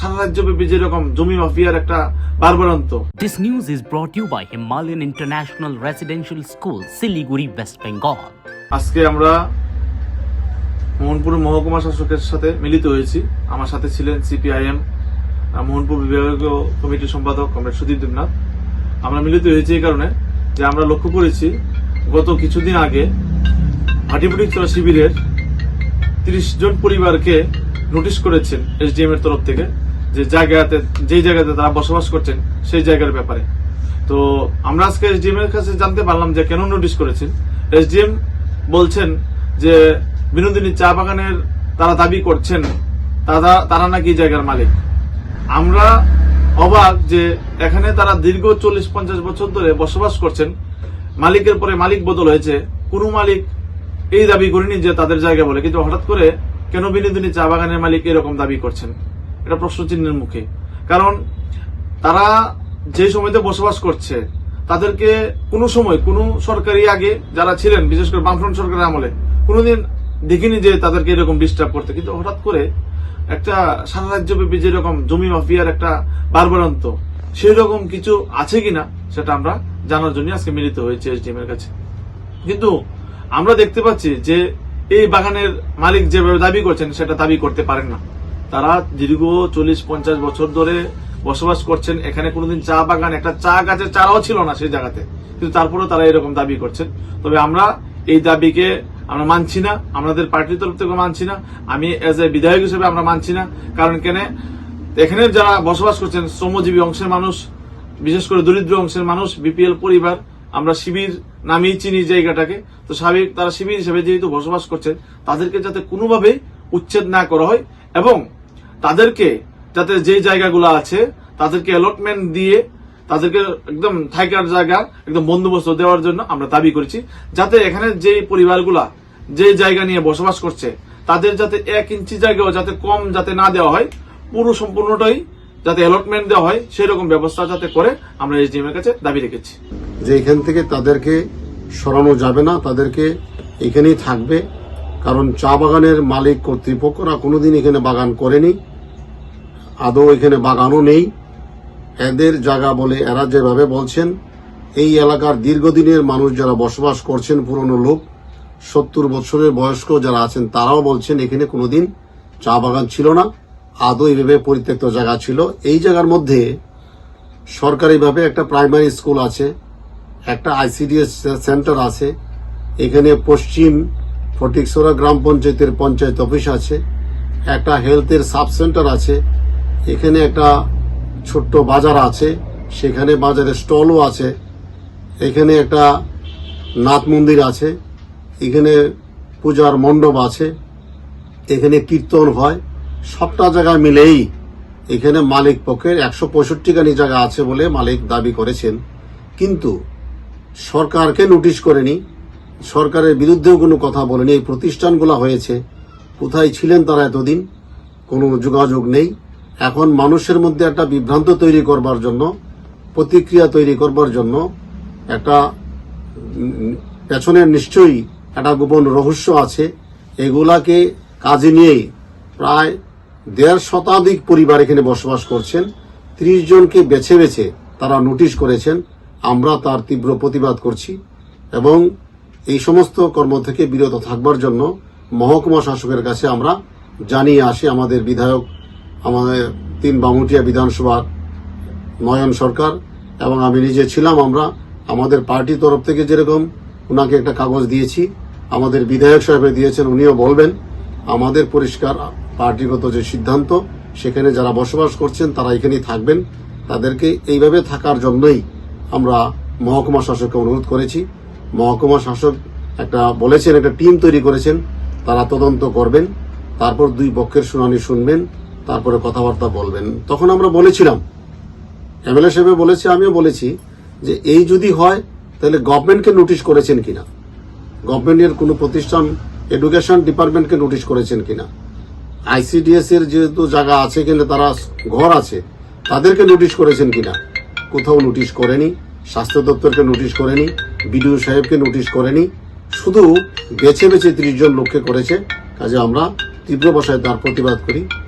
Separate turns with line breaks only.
সারা রাজ্যব্যাপী যেরকম জমি মাফিয়ার একটা বারবারান্ত।
This news is brought to you by Himalayan International Residential School, Siliguri, West Bengal.
আজকে আমরা মোহনপুর মহকুমা শাসকের সাথে মিলিত হয়েছি। আমার সাথে ছিলেন সিপিআইএম মোহনপুর বিভাগীয় কমিটির সম্পাদক কমরেড সুদীপ দেবনাথ। আমরা মিলিত হয়েছি এই কারণে যে আমরা লক্ষ্য করেছি গত কিছুদিন আগে ভাটিপুটিচড়া শিবিরের 30 জন পরিবারকে নোটিশ করেছেন এসডিএম এর তরফ থেকে যে যেই জায়গাতে তারা বসবাস করছেন সেই জায়গার ব্যাপারে। তো আমরা আজকে এসডিএম এর কাছে জানতে পারলাম যে কেন নোটিশ করেছেন। এসডিএম বলছেন যে বিনোদিনী চা বাগানের তারা দাবি করছেন তারা নাকি জায়গার মালিক। আমরা অবাক যে এখানে তারা দীর্ঘ 40-50 বছর ধরে বসবাস করছেন, মালিকের পরে মালিক বদল হয়েছে, কোনো মালিক এই দাবি করেনি যে তাদের জায়গা বলে, কিন্তু হঠাৎ করে কেন বিনোদিনী চা বাগানের মালিক এরকম দাবি করছেন, এটা প্রশ্নচিহ্নের মুখে। কারণ তারা যে সময়তে বসবাস করছে তাদেরকে কোনো সময় কোনো সরকারি আগে যারা ছিলেন, বিশেষ করে বামফ্রন্ট সরকারের আমলে কোনোদিন দেখিনি যে তাদেরকে এরকম ডিস্টার্ব করতে, কিন্তু হঠাৎ করে একটা সারা রাজ্যব্যাপী যেরকম জমি মাফিয়ার একটা বারবারান্ত, সেই রকম কিছু আছে কিনা সেটা আমরা জানার জন্য আজকে মিলিত হয়েছে এসডিএম এর কাছে। কিন্তু আমরা দেখতে পাচ্ছি যে এই বাগানের মালিক যেভাবে দাবি করছেন সেটা দাবি করতে পারেন না। তারা দীর্ঘ 40-50 বছর ধরে বসবাস করছেন, এখানে কোনোদিন চা বাগান, একটা চা গাছের চারাও ছিল না সেই জায়গাতে, কিন্তু তারপরেও তারা এরকম দাবি করছেন। তবে আমরা এই দাবিকে আমরা মানছি না, আমাদের পার্টির তরফ থেকে মানছি না, আমি এজ এ বিধায়ক হিসেবে আমরা মানছি না। কারণ এখানে যারা বসবাস করছেন শ্রমজীবী অংশের মানুষ, বিশেষ করে দরিদ্র অংশের মানুষ, বিপিএল পরিবার, আমরা শিবির নামেই চিনি জায়গাটাকে। তো স্বাভাবিক তারা শিবির হিসেবে যেহেতু বসবাস করছেন, তাদেরকে যাতে কোনোভাবেই উচ্ছেদ না করা হয় এবং তাদেরকে যাতে যে জায়গাগুলো আছে তাদেরকে অ্যালটমেন্ট দিয়ে তাদেরকে একদম থাকার জায়গা একদম বন্দোবস্ত দেওয়ার জন্য আমরা দাবি করেছি, যাতে এখানে যে পরিবারগুলা যে জায়গা নিয়ে বসবাস করছে তাদের যাতে 1 ইঞ্চি জায়গাও যাতে কম যাতে না দেওয়া হয়, পুরো সম্পূর্ণটাই যাতে অ্যালটমেন্ট দেওয়া হয় সেই রকম ব্যবস্থা যাতে করে আমরা এসডিএম এর কাছে দাবি রেখেছি।
যে এখান থেকে তাদেরকে সরানো যাবে না, তাদেরকে এখানেই থাকবে। কারণ চা বাগানের মালিক কর্তৃপক্ষরা কোনোদিন এখানে বাগান করেনি, আদৌ এখানে বাগানও নেই। এদের জায়গা বলে এরা যেভাবে বলছেন, এই এলাকার দীর্ঘদিনের মানুষ যারা বসবাস করছেন, পুরনো লোক 70 বছরের বয়স্ক যারা আছেন, তারাও বলছেন এখানে কোনোদিন চা বাগান ছিল না, আদৌ এইভাবে পরিত্যক্ত জায়গা ছিল। এই জায়গার মধ্যে সরকারিভাবে একটা প্রাইমারি স্কুল আছে, একটা আইসিডিএস সেন্টার আছে, এখানে পশ্চিম ফটিকছড়া গ্রাম পঞ্চায়েতের পঞ্চায়েত অফিস আছে, একটা হেলথের সাব সেন্টার আছে, এখানে একটা ছোট্ট বাজার আছে, সেখানে বাজারের স্টলও আছে, এখানে একটা নাথ মন্দির আছে, এখানে পূজার মণ্ডপ আছে, এখানে কীর্তন হয়। সবটা জায়গা মিলেই এখানে মালিক পক্ষের 165 খানি জায়গা আছে বলে মালিক দাবি করেছেন। কিন্তু সরকারকে নোটিশ করেনি, সরকারের বিরুদ্ধেও কোনো কথা বলেনি। এই প্রতিষ্ঠানগুলো হয়েছে, কোথায় ছিলেন তারা এতদিন, কোনো যোগাযোগ নেই। এখন মানুষের মধ্যে একটা বিভ্রান্ত তৈরি করবার জন্য, প্রতিক্রিয়া তৈরি করবার জন্য একটা পেছনের নিশ্চয়ই একটা গোপন রহস্য আছে। এগুলাকে কাজে নিয়েই প্রায় 1.5 শতাধিক পরিবার এখানে বসবাস করছেন। 30 জনকে বেছে বেছে তারা নোটিশ করেছেন। আমরা তার তীব্র প্রতিবাদ করছি এবং এই সমস্ত কর্ম থেকে বিরত থাকবার জন্য মহকুমা শাসকের কাছে আমরা জানিয়ে আসি। আমাদের বিধায়ক, আমাদের 3 বামুটিয়া বিধানসভার নয়ন সরকার এবং আমি নিজে ছিলাম, আমরা আমাদের পার্টির তরফ থেকে যেরকম ওনাকে একটা কাগজ দিয়েছি, আমাদের বিধায়ক সাহেবের দিয়েছেন, উনিও বলবেন। আমাদের পরিষ্কার পার্টিগত যে সিদ্ধান্ত, সেখানে যারা বসবাস করছেন তারা এখানেই থাকবেন। তাদেরকে এইভাবে থাকার জন্যই আমরা মহকুমা শাসককে অনুরোধ করেছি। মহকুমা শাসক বলেছেন একটা টিম তৈরি করেছেন, তারা তদন্ত করবেন, তারপর 2 পক্ষের শুনানি শুনবেন, তারপরে কথাবার্তা বলবেন। তখন আমরা বলেছিলাম, এমএলএ সাহেব বলেছে, আমিও বলেছি যে এই যদি হয় তাহলে গভর্নমেন্টকে নোটিশ করেছেন কিনা, গভর্নমেন্টের কোনো প্রতিষ্ঠান, এডুকেশন ডিপার্টমেন্টকে নোটিশ করেছেন কিনা, আইসিডিএস এর যেহেতু জায়গা আছে এখানে তারা ঘর আছে, তাদেরকে নোটিশ করেছেন কিনা। কোথাও নোটিশ করেনি, স্বাস্থ্য দপ্তরকে নোটিশ করেনি, বিডিও সাহেবকে নোটিশ করেনি, শুধু বেছে বেছে 30 জন লোককে করেছে। কাজে আমরা তীব্র ভাষায় তার প্রতিবাদ করি।